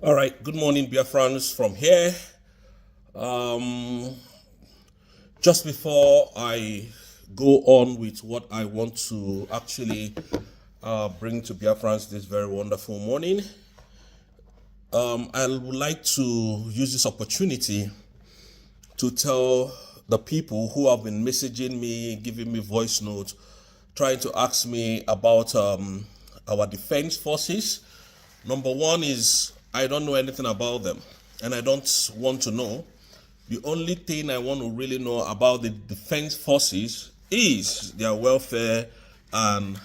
All right, good morning, Biafrans from here. Um, just before I go on with what I want to actually bring to Biafrans this very wonderful morning, I would like to use this opportunity to tell the people who have been messaging me, giving me voice notes, trying to ask me about our defense forces. Number one is I don't know anything about them, and I don't want to know. The only thing I want to really know about the defense forces is their welfare and,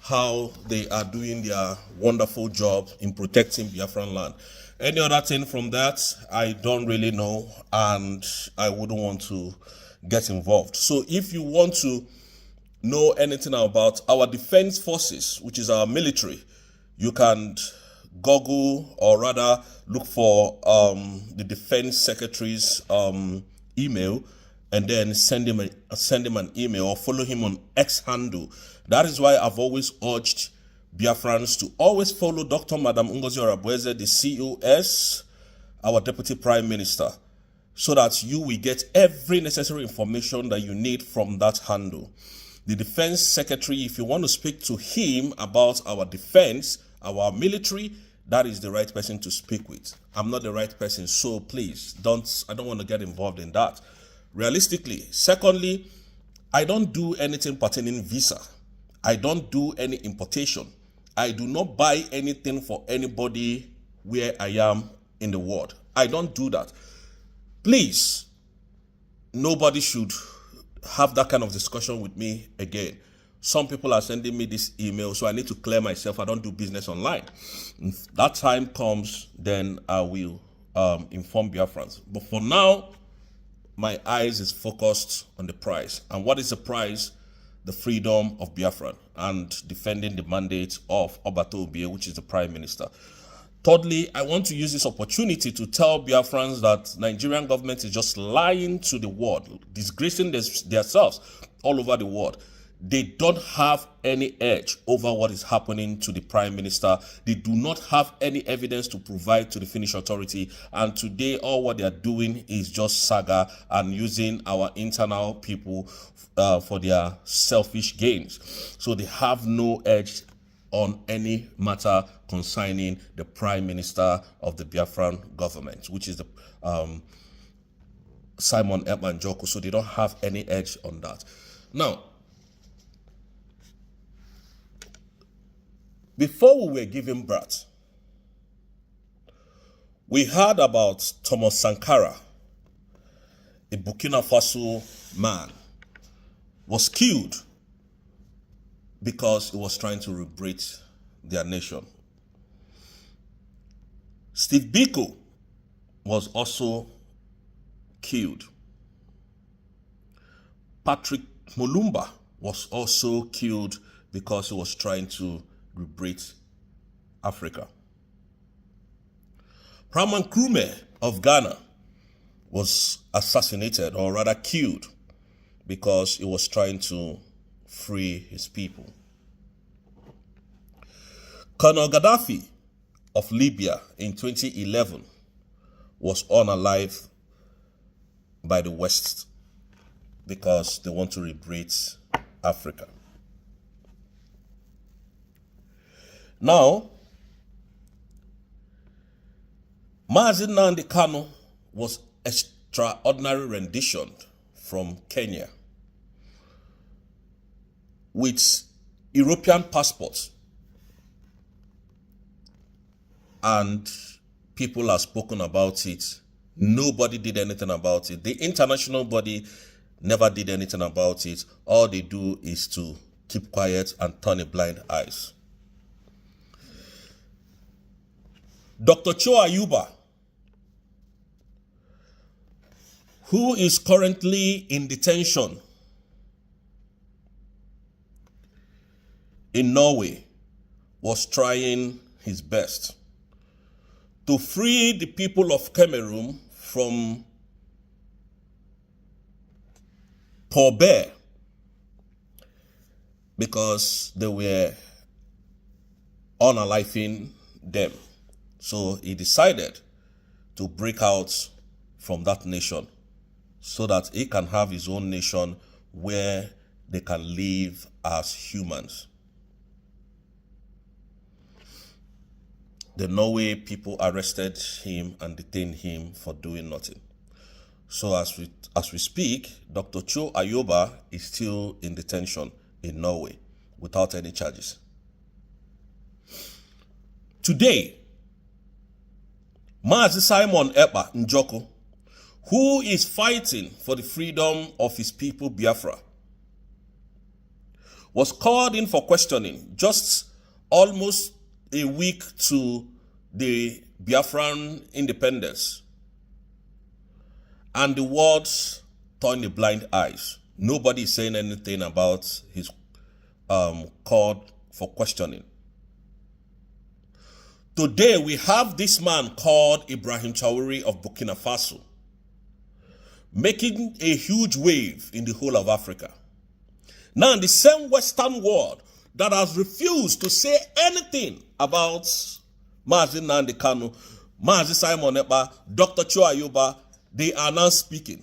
how they are doing their wonderful job in protecting Biafran land. Any other thing from that, I don't really know, and I wouldn't want to get involved. So if you want to know anything about our defense forces, which is our military, you can Google or rather look for the defense secretary's email and then send him an email or follow him on X handle. That is why I've always urged Biafrans to always follow Dr. Madam Ngozi Orabueze, the COS, our Deputy Prime Minister, so that you will get every necessary information that you need from that handle. The Defense Secretary, if you want to speak to him about our defense, our military, that is the right person to speak with. I'm not the right person, so please I don't want to get involved in that. Realistically, secondly, I don't do anything pertaining visa. I don't do any importation. I do not buy anything for anybody where I am in the world. I don't do that. Please, nobody should have that kind of discussion with me again. Some people are sending me this email, so I need to clear myself. I don't do business online. If that time comes, then I will inform Biafrans. But for now, my eyes is focused on the prize. And what is the prize? The freedom of Biafran and defending the mandate of Obato Obie, which is the Prime Minister. Thirdly, I want to use this opportunity to tell Biafrans that Nigerian government is just lying to the world, disgracing themselves all over the world. They don't have any edge over what is happening to the Prime Minister. They do not have any evidence to provide to the Finnish authority. And today, all what they are doing is just saga and using our internal people for their selfish gains. So they have no edge on any matter concerning the Prime Minister of the Biafran government, which is the Simon Ekpa Njoku. So they don't have any edge on that. Now, before we were given birth, we heard about Thomas Sankara, a Burkina Faso man, was killed because he was trying to liberate their nation. Steve Biko was also killed. Patrick Mulumba was also killed because he was trying to liberate Africa. Kwame Nkrumah of Ghana was assassinated, or rather killed, because he was trying to free his people. Colonel Gaddafi of Libya in 2011 was unalived by the West because they want to liberate Africa. Now, nnamdikanu was extraordinary rendition from Kenya with European passports, and people have spoken about it. Nobody did anything about it. The international body never did anything about it. All they do is to keep quiet and turn a blind eyes. Dr. Cho Ayuba, who is currently in detention in Norway, was trying his best to free the people of Cameroon from Paul Bear because they were unaliving them. So he decided to break out from that nation so that he can have his own nation where they can live as humans. The Norway people arrested him and detained him for doing nothing. So as we speak, Dr. Cho Ayoba is still in detention in Norway without any charges. Today, Mazi Simon Ekpa Njoko, who is fighting for the freedom of his people, Biafra, was called in for questioning just almost a week to the Biafran independence. And the words turn a blind eyes. Nobody is saying anything about his call for questioning. Today we have this man called Ibrahim Traore of Burkina Faso making a huge wave in the whole of Africa. Now, the same Western world that has refused to say anything about Mazi nnamdikanu, Mazi Simon Ekpa, Dr. Cho Ayoba, they are now speaking.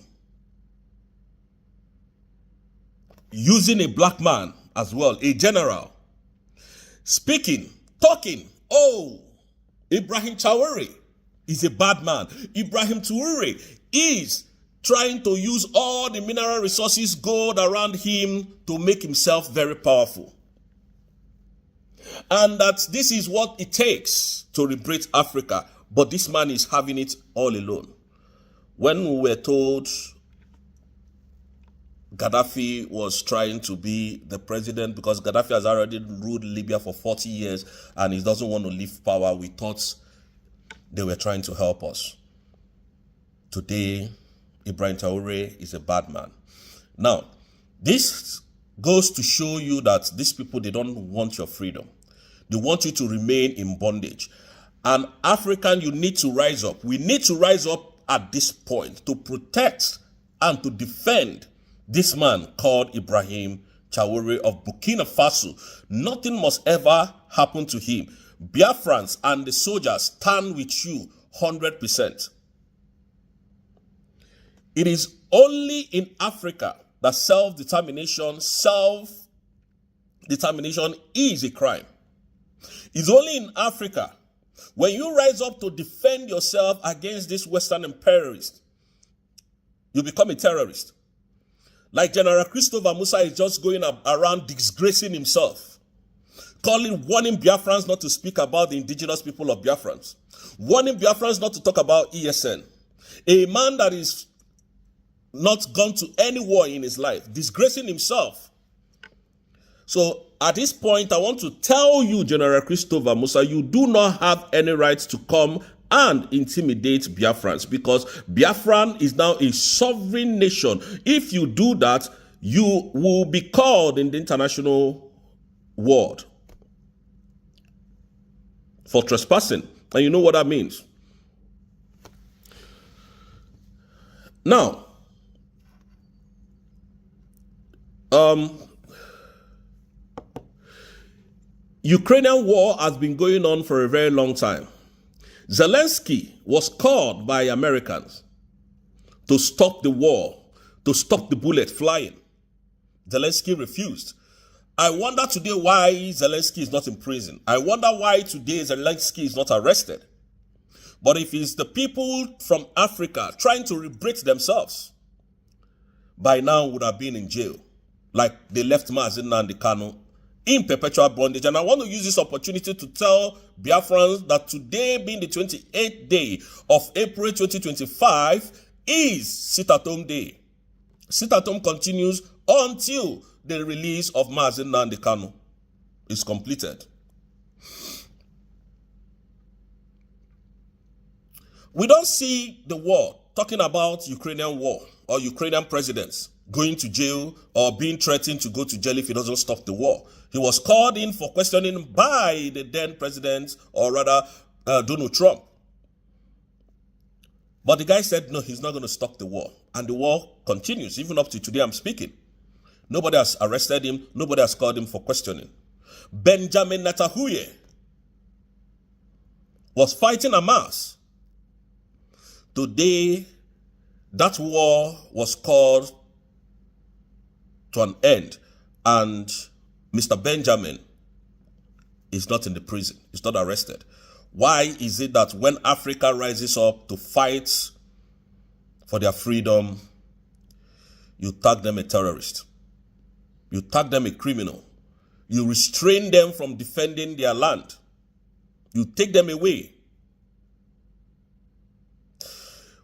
Using a black man as well, a general. Speaking, talking. Oh, Ibrahim Traore is a bad man. Ibrahim Traore is trying to use all the mineral resources, gold around him to make himself very powerful. And that this is what it takes to liberate Africa. But this man is having it all alone. When we were told Gaddafi was trying to be the president because Gaddafi has already ruled Libya for 40 years and he doesn't want to leave power, we thought they were trying to help us. Today, Ibrahim Traore is a bad man. Now, this goes to show you that these people, they don't want your freedom. They want you to remain in bondage. And African, you need to rise up. We need to rise up at this point to protect and to defend this man called Ibrahim Traore of Burkina Faso. Nothing must ever happen to him. Biafrans and the soldiers stand with you 100%. It is only in Africa that self-determination is a crime. It's only in Africa when you rise up to defend yourself against this Western imperialist, you become a terrorist. Like General Christopher Musa is just going around disgracing himself, warning Biafrans not to speak about the indigenous people of Biafrans, warning Biafrans not to talk about ESN. A man that is not gone to any war in his life, disgracing himself. So at this point, I want to tell you, General Christopher Musa, you do not have any right to come and intimidate Biafrans because Biafran is now a sovereign nation. If you do that, you will be called in the international world for trespassing. And you know what that means. Now, Ukrainian war has been going on for a very long time. Zelensky was called by Americans to stop the war, to stop the bullet flying. Zelensky refused. I wonder today why Zelensky is not in prison. I wonder why today Zelensky is not arrested. But if it's the people from Africa trying to liberate themselves, by now would have been in jail. Like they left Mazi nnamdikanu in perpetual bondage. And I want to use this opportunity to tell Biafrans that today, being the 28th day of April 2025, is sit-at-home day. Sit-at-home continues until the release of Mazi nnamdikanu is completed. We don't see the war talking about Ukrainian war or Ukrainian presidents going to jail or being threatened to go to jail if he doesn't stop the war. He was called in for questioning by the then president, or rather Donald Trump. But the guy said, no, he's not going to stop the war. And the war continues. Even up to today I'm speaking. Nobody has arrested him. Nobody has called him for questioning. Benjamin Netanyahu was fighting Hamas. Today, that war was called to an end, and Mr. Benjamin is not in the prison. He's not arrested. Why is it that when Africa rises up to fight for their freedom, you tag them a terrorist? You tag them a criminal. You restrain them from defending their land. You take them away.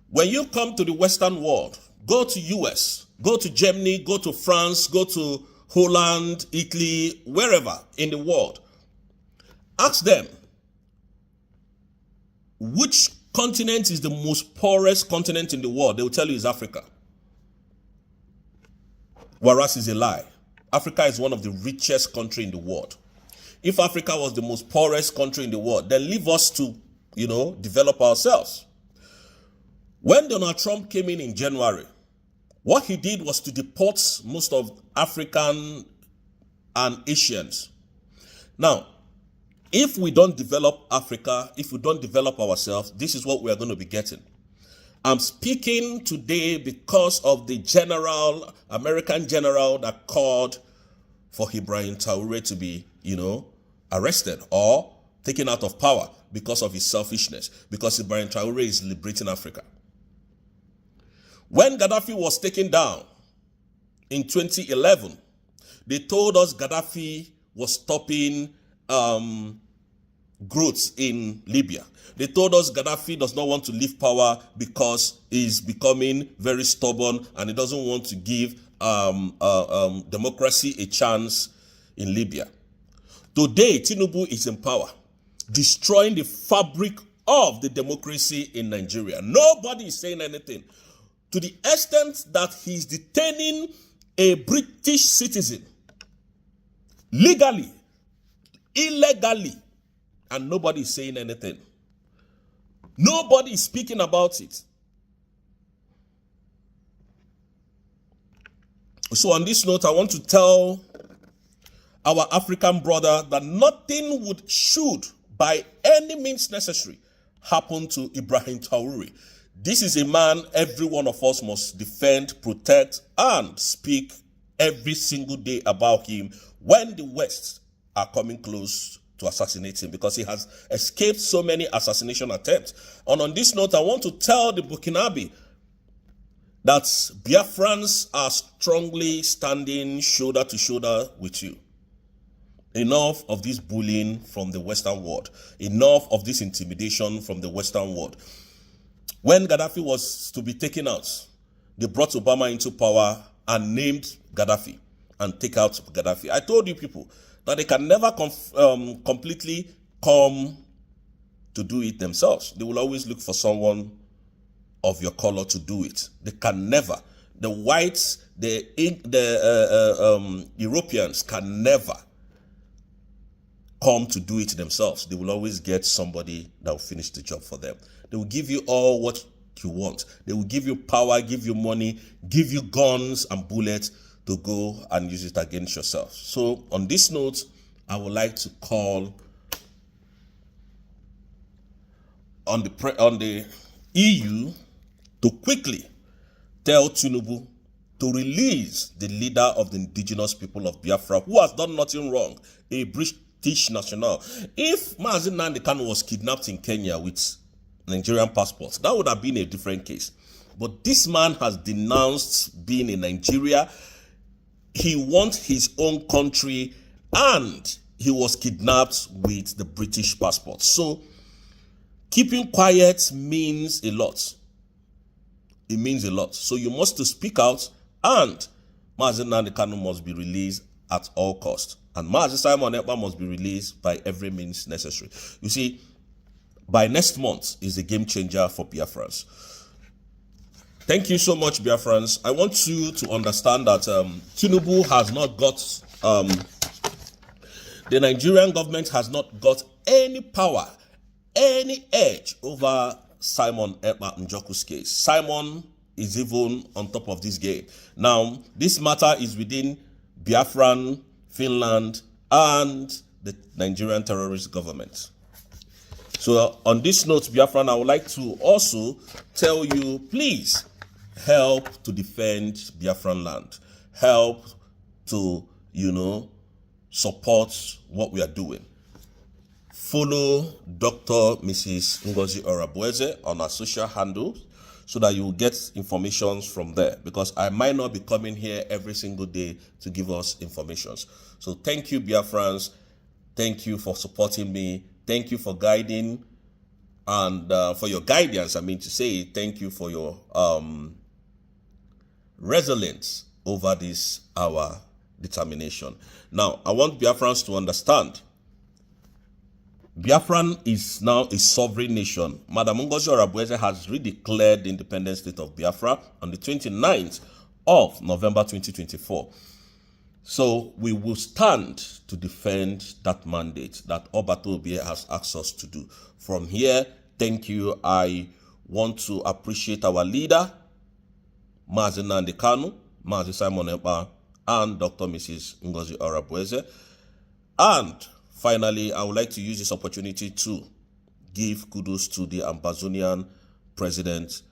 When you come to the Western world, go to US, go to Germany, go to France, go to Holland, Italy, wherever in the world. Ask them, which continent is the most poorest continent in the world? They will tell you it's Africa. Whereas it's a lie. Africa is one of the richest countries in the world. If Africa was the most poorest country in the world, then leave us to, develop ourselves. When Donald Trump came in January, what he did was to deport most of African and Asians. Now, if we don't develop Africa, if we don't develop ourselves, this is what we are going to be getting. I'm speaking today because of the American general that called for Ibrahim Traore to be, arrested or taken out of power because of his selfishness, because Ibrahim Traore is liberating Africa. When Gaddafi was taken down in 2011, they told us Gaddafi was stopping growth in Libya. They told us Gaddafi does not want to leave power because he's becoming very stubborn and he doesn't want to give democracy a chance in Libya. Today, Tinubu is in power, destroying the fabric of the democracy in Nigeria. Nobody is saying anything. To the extent that he's detaining a British citizen legally, illegally, and nobody is saying anything. Nobody is speaking about it. So on this note, I want to tell our African brother that nothing should, by any means necessary, happen to Ibrahim Traore. This is a man every one of us must defend, protect, and speak every single day about him when the West are coming close to assassinate him, because he has escaped so many assassination attempts. And on this note, I want to tell the Burkinabe that Biafrans are strongly standing shoulder to shoulder with you. Enough of this bullying from the Western world. Enough of this intimidation from the Western world. When Gaddafi was to be taken out, they brought Obama into power and named Gaddafi and take out Gaddafi. I told you people that they can never completely come to do it themselves. They will always look for someone of your color to do it. They can never. The whites, the Europeans can never come to do it themselves. They will always get somebody that will finish the job for them. They will give you all what you want. They will give you power, give you money, give you guns and bullets to go and use it against yourself. So on this note, I would like to call on the EU to quickly tell Tinubu to release the leader of the indigenous people of Biafra, who has done nothing wrong, a British national. If nnamdikanu was kidnapped in Kenya with Nigerian passports, that would have been a different case. But this man has denounced being in Nigeria. He wants his own country, and he was kidnapped with the British passport. So keeping quiet means a lot. It means a lot. So you must speak out, and nnamdikanu must be released at all costs. And Simon Ekpa must be released by every means necessary. You see, by next month is a game changer for Biafrans. Thank you so much, Biafrans. I want you to understand that Tinubu has not got, the Nigerian government has not got any power, any edge over Simon Ekpa Njoku's case. Simon is even on top of this game. Now, this matter is within Biafran, Finland, and the Nigerian terrorist government. So on this note, Biafran, I would like to also tell you, please help to defend Biafran land. Help to, support what we are doing. Follow Dr. Mrs. Ngozi Orabueze on our social handles so that you will get information from there, because I might not be coming here every single day to give us information. So thank you, Biafrans. Thank you for supporting me. Thank you for guiding and for your guidance. I mean to say thank you for your resilience over this, our determination. Now, I want Biafrans to understand Biafran is now a sovereign nation. Madam Ngozi Orabueze has redeclared the independent state of Biafra on the 29th of November 2024. So we will stand to defend that mandate that Obato Obie has asked us to do. From here, thank you. I want to appreciate our leader, Mazi nnamdikanu, Mazi Simon Ekpa, and Dr. Mrs. Ngozi Orabueze. And finally, I would like to use this opportunity to give kudos to the Ambazonian president,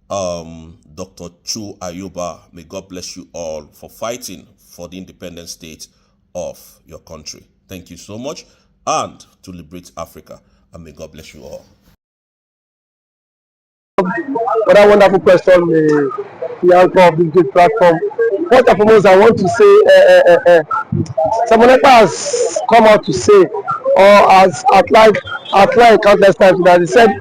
Dr. Chu Ayuba. May God bless you all for fighting for the independent state of your country. Thank you so much, and to liberate Africa. And may God bless you all. For that wonderful question, the anchor of this great platform. First and foremost, I want to say, someone has come out to say, or has outlined countless times, that he said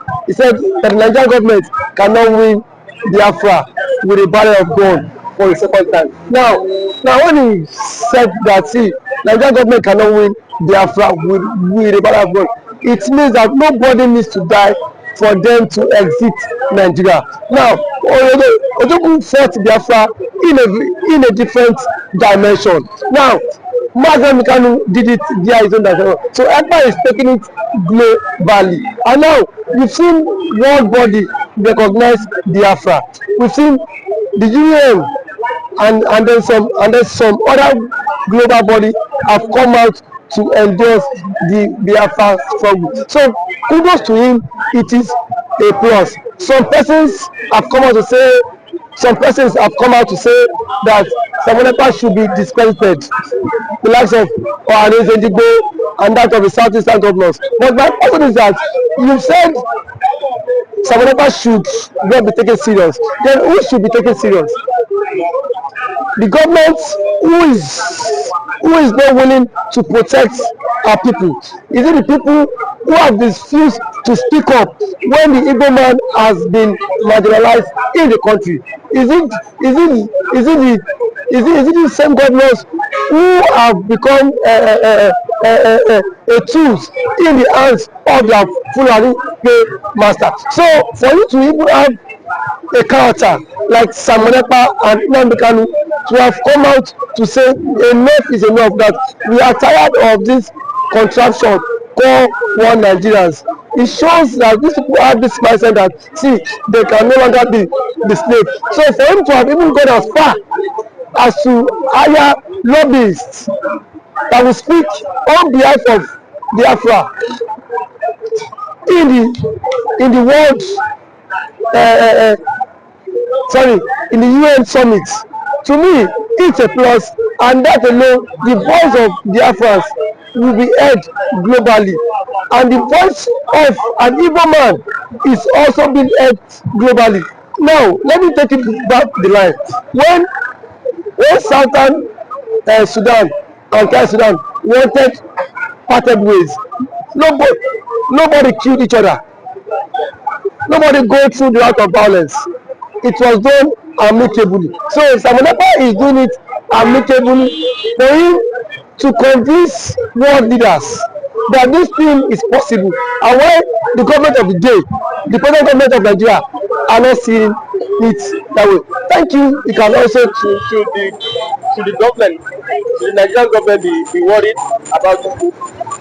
that the Nigerian government cannot win Biafra with a barrel of gun for the second time. Now when he said that, see, Nigerian government cannot win Biafra with a barrel of gun, it means that nobody needs to die for them to exit Nigeria. Now, Ojukwu fought Biafra in a different dimension. Now, nnamdikanu did it via his own dimension. So Ekpa is taking it globally. And now, we've seen world body recognize Biafra. We've seen the UN and then some other global body have come out to endorse the Biafra struggle. So kudos to him, it is a plus. Some persons have come out to say that Samonekpa should be discredited, the likes of Ohanes Edigbo and that of the Southeastern governors. But my question is that you said Samonekpa should not be taken serious. Then who should be taken serious? The government who is not willing to protect our people? Is it the people who have refused to speak up when the Igbo man has been marginalized in the country? Is it the same governors who have become a tools in the hands of their Fulani master? So for you to even have a character like Samonekpa and nnamdikanu to have come out to say enough is enough, that we are tired of this contraption called one Nigerians. It shows that these people have this mindset that, see, they can no longer be the slave. So for him to have even gone as far as to hire lobbyists that will speak on behalf of Biafra in the world in the UN summit, to me it's a plus, and that alone, the voice of Biafrans will be heard globally, and the voice of an Igbo man is also being heard globally. Now let me take it back the line. When Southern Sudan and South Sudan wanted parted ways, nobody killed each other. Nobody go through the route of violence. It was done amicably. So Samonekpa is doing it amicably for him to convince world leaders that this thing is possible. And why the government of the day, the present government of Nigeria, are not seeing it that way. Thank you. You can also to the government, to the Nigerian government, be worried about people.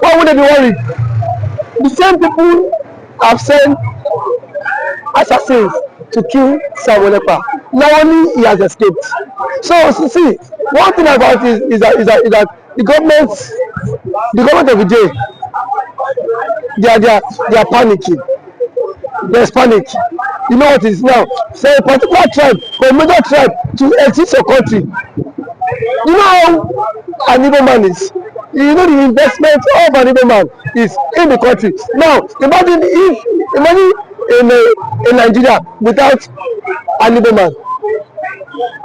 Why would they be worried? The same people have sent assassins to kill Samonekpa. Now only he has escaped. So see, one thing about it is that the government of the day they are panicking. There's panic. You know what it is now? For a particular tribe, for a major tribe to exit your country, you know how an Igbo man is. You know the investment of an Igbo man is in the country. Now imagine in Nigeria without an Igbo man.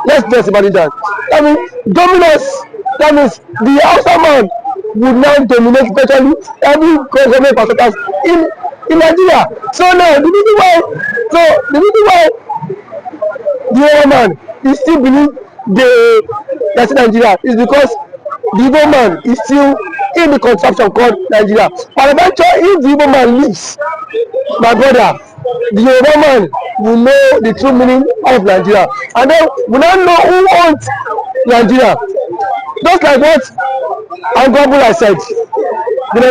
Let's just imagine that. I mean, dominance. That means the Hausa man would now dominate virtually every government perspective in Nigeria. So now the reason why the Igbo man is still believe that's Nigeria is because the Igbo man is still in the contraption called Nigeria. And eventually, if the Igbo man leaves, my brother, the Yoruba man will know the true meaning of Nigeria, and then we now know who owns Nigeria. Just like what Angwabula said, he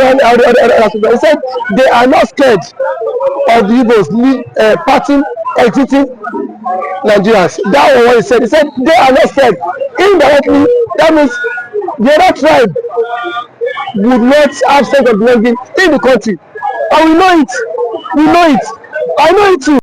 said they are not scared of the Igbos parting, exiting Nigerians. That was what he said. He said they are not scared. Indirectly, that means the other tribe would not have sense of belonging in the country, and we know it. I know it too.